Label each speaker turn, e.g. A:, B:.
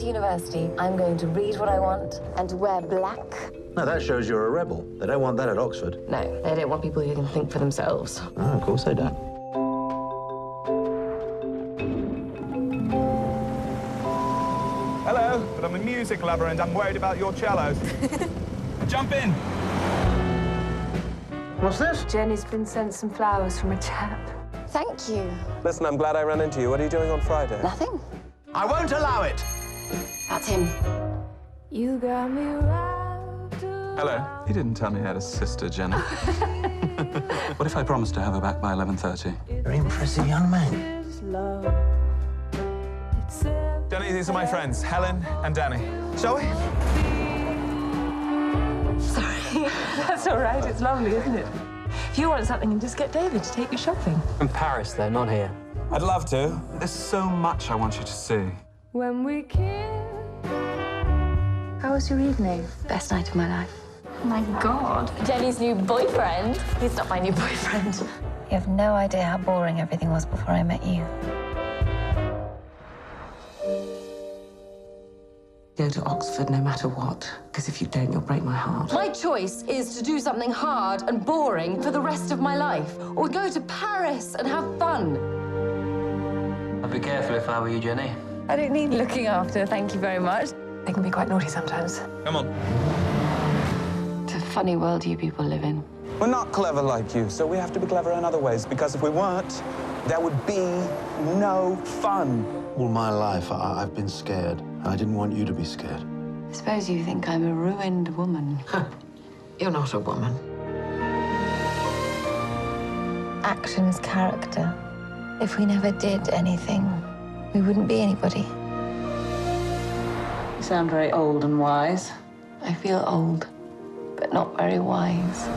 A: to university, I'm going to read what I want and wear black.
B: No, that shows you're a rebel. They don't want that at Oxford.
A: No, they don't want people who can think for themselves.
B: Oh, of course they don't.
C: Hello, but I'm a music lover and I'm worried about your cellos. Jump in.
B: What's this?
D: Jenny's been sent some flowers from a chap.
A: Thank you.
E: Listen, I'm glad I ran into you. What are you doing on Friday?
A: Nothing.
B: I won't allow it.
A: That's him.
D: You got me wrapped around.
C: Hello. He didn't tell me I had a sister, Jenny.
F: What if I promised to have her back by 11:30?
B: Very impressive young man.
D: This love. It's a
C: Jenny, these are my friends, Helen and Danny. Shall we?
D: Sorry. That's all right. It's lovely, isn't it? If you want something, just get David to take you shopping.
E: In Paris, though, not here.
C: I'd love to.
F: There's so much I want you to see.
D: When we kiss. How was your evening?
A: Best night of my life.
D: Oh my God.
A: Jenny's new boyfriend. He's not my new boyfriend. You have no idea how boring everything was before I met you.
G: Go to Oxford no matter what, because if you don't, you'll break my heart.
A: My choice is to do something hard and boring for the rest of my life, or go to Paris and have fun.
E: I'd be careful if I were you, Jenny.
D: I don't need looking after, thank you very much. They can be quite naughty sometimes.
C: Come on.
A: It's a funny world you people live in.
H: We're not clever like you, so we have to be clever in other ways, because if we weren't, there would be no fun.
B: All my life, I've been scared. I didn't want you to be scared.
A: I suppose you think I'm a ruined woman.
G: You're not a woman.
A: Action is character. If we never did anything, we wouldn't be anybody.
G: You sound very old and wise.
A: I feel old, but not very wise.